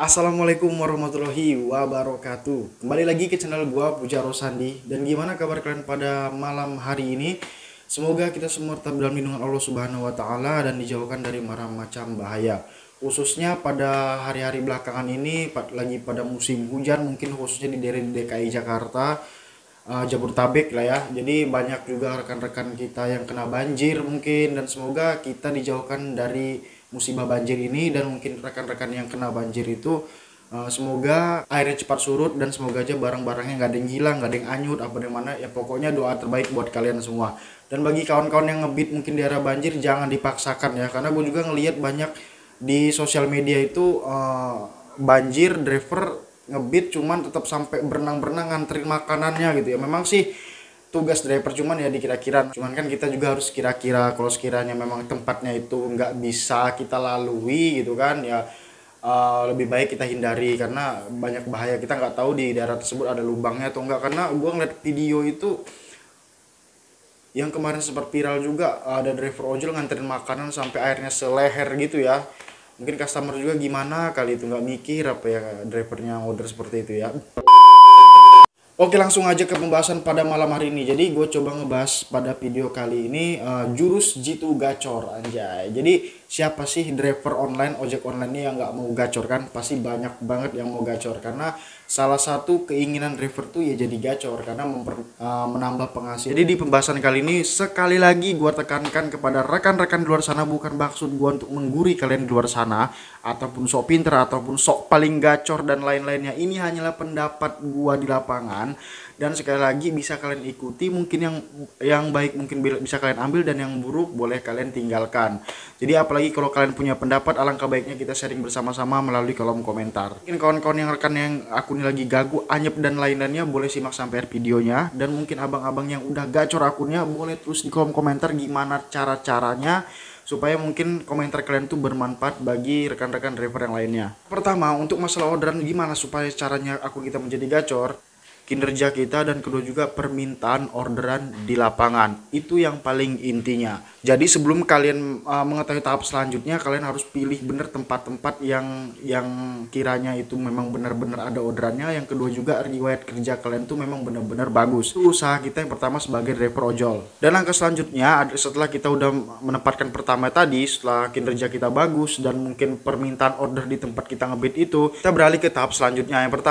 Assalamualaikum warahmatullahi wabarakatuh. Kembali lagi ke channel gua Puja Rosandi. Dan gimana kabar kalian pada malam hari ini? Semoga kita semua tetap dalam lindungan Allah Subhanahu wa taala dan dijauhkan dari macam bahaya. Khususnya pada hari-hari belakangan ini lagi pada musim hujan, mungkin khususnya di daerah DKI Jakarta, Jabodetabek lah ya. Jadi banyak juga rekan-rekan kita yang kena banjir mungkin, dan semoga kita dijauhkan dari musibah banjir ini. Dan mungkin rekan-rekan yang kena banjir itu semoga airnya cepat surut, dan semoga aja barang-barangnya nggak ada yang hilang, nggak ada yang anyut apa yang mana ya. Pokoknya doa terbaik buat kalian semua. Dan bagi kawan-kawan yang ngebit mungkin di area banjir, jangan dipaksakan ya, karena gue juga ngelihat banyak di sosial media itu banjir driver ngebit cuman tetap sampai berenang-berenang nganterin makanannya gitu ya. Memang sih tugas driver, cuman ya dikira-kira, cuman kan kita juga harus kira-kira kalau sekiranya memang tempatnya itu nggak bisa kita lalui gitu kan ya, lebih baik kita hindari karena banyak bahaya. Kita nggak tahu di daerah tersebut ada lubangnya atau enggak, karena gua ngeliat video itu yang kemarin sempat viral juga, ada driver ojol nganterin makanan sampai airnya seleher gitu ya. Mungkin customer juga gimana kali itu nggak mikir apa ya, drivernya order seperti itu ya. Oke, langsung aja ke pembahasan pada malam hari ini. Jadi gue coba ngebahas pada video kali ini jurus jitu gacor anjay. Jadi siapa sih driver online, ojek online ini yang nggak mau gacor kan? Pasti banyak banget yang mau gacor, karena salah satu keinginan driver tuh ya jadi gacor karena menambah penghasilan. Jadi di pembahasan kali ini sekali lagi gue tekankan kepada rekan-rekan di luar sana, bukan maksud gue untuk menggurui kalian di luar sana ataupun sok pinter ataupun sok paling gacor dan lain-lainnya. Ini hanyalah pendapat gue di lapangan, dan sekali lagi bisa kalian ikuti. Mungkin yang baik mungkin bisa kalian ambil, dan yang buruk boleh kalian tinggalkan. Jadi apalagi kalau kalian punya pendapat, alangkah baiknya kita sharing bersama-sama melalui kolom komentar. Mungkin kawan-kawan yang rekan yang akunnya lagi gagu, anyep dan lain-lainnya boleh simak sampai videonya. Dan mungkin abang-abang yang udah gacor akunnya boleh terus di kolom komentar gimana cara-caranya supaya mungkin komentar kalian tuh bermanfaat bagi rekan-rekan driver yang lainnya. Pertama, untuk masalah orderan gimana supaya caranya akun kita menjadi gacor, kinerja kita, dan kedua juga permintaan orderan di lapangan. Itu yang paling intinya. Jadi sebelum kalian mengetahui tahap selanjutnya, kalian harus pilih bener tempat-tempat yang kiranya itu memang benar-benar ada orderannya. Yang kedua juga riwayat kerja kalian tuh memang benar-benar bagus. Itu usaha kita yang pertama sebagai driver ojol. Dan langkah selanjutnya setelah kita udah menempatkan pertama tadi, setelah kinerja kita bagus dan mungkin permintaan order di tempat kita ngebit itu, kita beralih ke tahap selanjutnya. Yang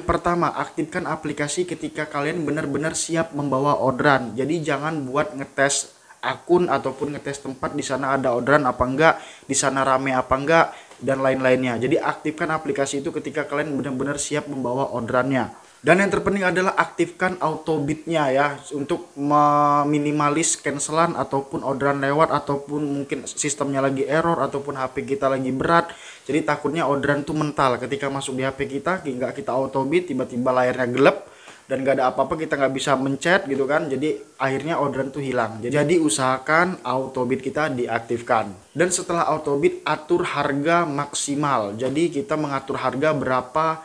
pertama aktifkan aplikasi ketika kalian benar-benar siap membawa orderan. Jadi jangan buat ngetes akun ataupun ngetes tempat di sana ada orderan apa enggak, di sana rame apa enggak, dan lain-lainnya. Jadi aktifkan aplikasi itu ketika kalian benar-benar siap membawa orderannya. Dan yang terpenting adalah aktifkan auto bidnya ya, untuk meminimalis cancelan ataupun orderan lewat, ataupun mungkin sistemnya lagi error ataupun HP kita lagi berat. Jadi takutnya orderan tuh mental ketika masuk di HP kita, nggak kita auto bid, tiba-tiba layarnya gelap dan gak ada apa-apa, kita nggak bisa mencet gitu kan. Jadi akhirnya orderan tuh hilang. Jadi usahakan auto bid kita diaktifkan. Dan setelah auto bid, atur harga maksimal. Jadi kita mengatur harga berapa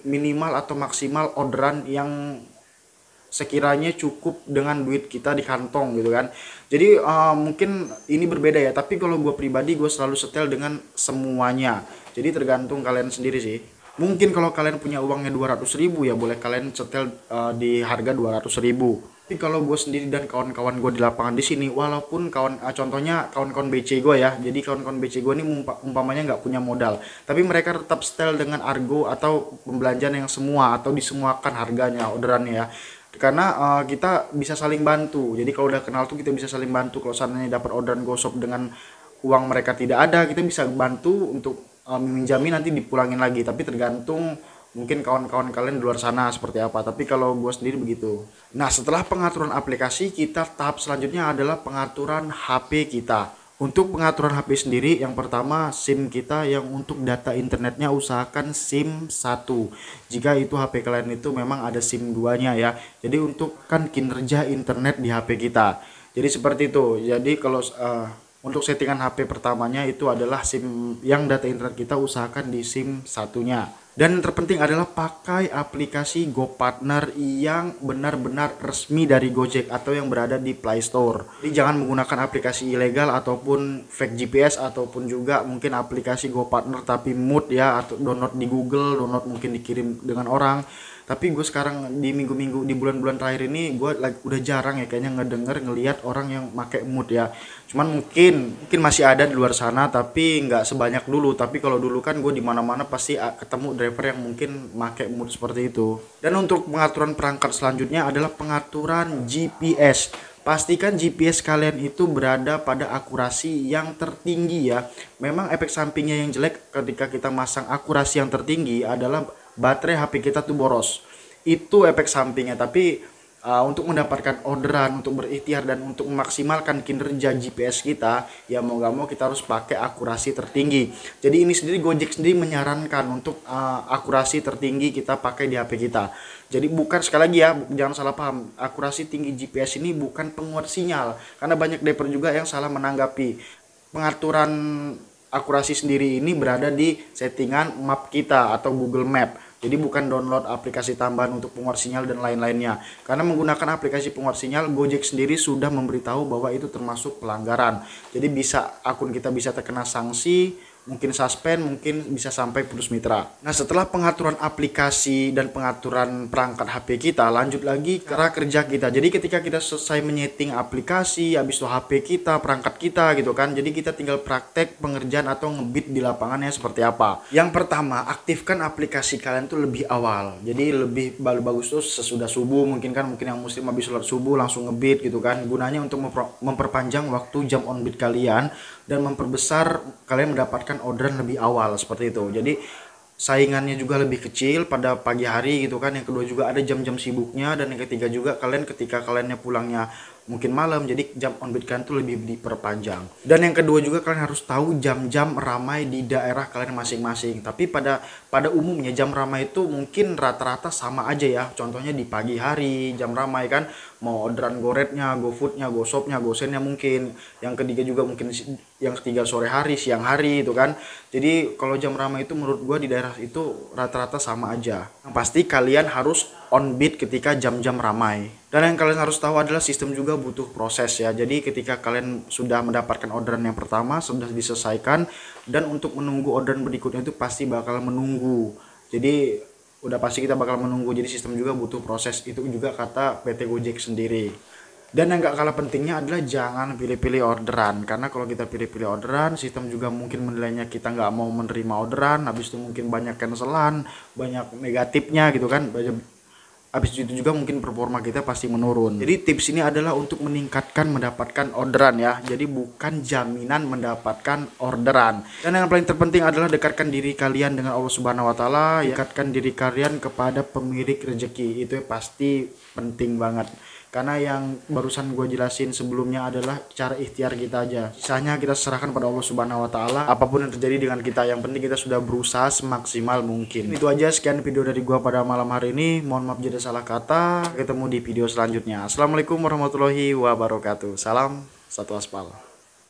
minimal atau maksimal orderan yang sekiranya cukup dengan duit kita di kantong gitu kan. Jadi mungkin ini berbeda ya, tapi kalau gue pribadi gue selalu setel dengan semuanya. Jadi tergantung kalian sendiri sih. Mungkin kalau kalian punya uangnya 200.000 ya boleh kalian setel di harga 200.000. Tapi kalau gue sendiri dan kawan-kawan gue di lapangan di sini, walaupun contohnya kawan-kawan BC gue ya, jadi kawan-kawan BC gue ini umpamanya nggak punya modal, tapi mereka tetap setel dengan argo atau pembelanjaan yang semua atau disemuakan harganya orderannya ya. Karena kita bisa saling bantu. Jadi kalau udah kenal tuh kita bisa saling bantu. Kalau seandainya dapat orderan gosop dengan uang mereka tidak ada, kita bisa bantu untuk meminjami, nanti dipulangin lagi. Tapi tergantung mungkin kawan-kawan kalian di luar sana seperti apa. Tapi kalau gue sendiri begitu. Nah, setelah pengaturan aplikasi, kita tahap selanjutnya adalah pengaturan HP kita. Untuk pengaturan HP sendiri, yang pertama SIM kita yang untuk data internetnya usahakan SIM 1. Jika itu HP kalian itu memang ada SIM 2-nya ya. Jadi untuk kan kinerja internet di HP kita. Jadi seperti itu. Jadi kalau untuk settingan HP pertamanya itu adalah SIM yang data internet kita usahakan di SIM 1-nya. Dan yang terpenting adalah pakai aplikasi GoPartner yang benar-benar resmi dari Gojek atau yang berada di Play Store. Jadi jangan menggunakan aplikasi ilegal ataupun fake GPS ataupun juga mungkin aplikasi GoPartner tapi mood ya, atau download di Google, download mungkin dikirim dengan orang. Tapi gue sekarang di minggu-minggu di bulan-bulan terakhir ini gue udah jarang ya kayaknya ngelihat orang yang pakai mood ya. Cuman mungkin masih ada di luar sana tapi nggak sebanyak dulu. Tapi kalau dulu kan gue di mana-mana pasti ketemu driver yang mungkin pakai mood seperti itu. Dan untuk pengaturan perangkat selanjutnya adalah pengaturan GPS. Pastikan GPS kalian itu berada pada akurasi yang tertinggi ya. Memang efek sampingnya yang jelek ketika kita masang akurasi yang tertinggi adalah baterai HP kita tuh boros. Itu efek sampingnya. Tapi untuk mendapatkan orderan, untuk berikhtiar dan untuk memaksimalkan kinerja GPS kita, ya mau gak mau kita harus pakai akurasi tertinggi. Jadi ini sendiri Gojek sendiri menyarankan untuk akurasi tertinggi kita pakai di HP kita. Jadi bukan, sekali lagi ya, jangan salah paham, akurasi tinggi GPS ini bukan penguat sinyal. Karena banyak driver juga yang salah menanggapi. Pengaturan akurasi sendiri ini berada di settingan map kita atau Google Map. Jadi bukan download aplikasi tambahan untuk penguat sinyal dan lain-lainnya. Karena menggunakan aplikasi penguat sinyal, Gojek sendiri sudah memberitahu bahwa itu termasuk pelanggaran. Jadi akun kita bisa terkena sanksi, mungkin suspend, mungkin bisa sampai putus mitra. Nah, setelah pengaturan aplikasi dan pengaturan perangkat HP kita, lanjut lagi ke cara kerja kita. Jadi ketika kita selesai menyeting aplikasi, habis itu HP kita, perangkat kita gitu kan. Jadi kita tinggal praktek pengerjaan atau ngebit di lapangannya seperti apa. Yang pertama, aktifkan aplikasi kalian tuh lebih awal. Jadi lebih bagus tuh sesudah subuh, mungkin yang muslim habis sholat subuh langsung ngebit gitu kan. Gunanya untuk memperpanjang waktu jam on beat kalian dan memperbesar kalian mendapatkan orderan lebih awal seperti itu. Jadi saingannya juga lebih kecil pada pagi hari gitu kan. Yang kedua juga ada jam-jam sibuknya, dan yang ketiga juga ketika kaliannya pulangnya mungkin malam, jadi jam on beat kalian tuh lebih diperpanjang. Dan yang kedua juga kalian harus tahu jam-jam ramai di daerah kalian masing-masing. Tapi pada umumnya jam ramai itu mungkin rata-rata sama aja ya. Contohnya di pagi hari jam ramai kan, mau orderan goretnya, GoFoodnya, GoShopnya, GoSendnya mungkin. Yang ketiga juga mungkin yang ketiga sore hari, siang hari itu kan. Jadi kalau jam ramai itu menurut gua di daerah itu rata-rata sama aja. Yang pasti kalian harus on beat ketika jam-jam ramai. Dan yang kalian harus tahu adalah sistem juga butuh proses ya. Jadi ketika kalian sudah mendapatkan orderan yang pertama, sudah diselesaikan, dan untuk menunggu orderan berikutnya itu pasti bakal menunggu. Jadi udah pasti kita bakal menunggu. Jadi sistem juga butuh proses. Itu juga kata PT Gojek sendiri. Dan yang gak kalah pentingnya adalah jangan pilih-pilih orderan. Karena kalau kita pilih-pilih orderan, sistem juga mungkin menilainya kita nggak mau menerima orderan. Habis itu mungkin banyak cancelan, banyak negatifnya gitu kan. Habis itu juga mungkin performa kita pasti menurun. Jadi tips ini adalah untuk meningkatkan mendapatkan orderan ya. Jadi bukan jaminan mendapatkan orderan. Dan yang paling terpenting adalah dekatkan diri kalian dengan Allah Subhanahu wa taala, dekatkan diri kalian kepada pemilik rezeki. Itu pasti penting banget. Karena yang barusan gue jelasin sebelumnya adalah cara ikhtiar kita aja. Sisanya kita serahkan pada Allah Subhanahu wa taala. Apapun yang terjadi dengan kita, yang penting kita sudah berusaha semaksimal mungkin. Itu aja, sekian video dari gue pada malam hari ini. Mohon maaf jika ada salah kata. Ketemu di video selanjutnya. Assalamualaikum warahmatullahi wabarakatuh. Salam satu aspal.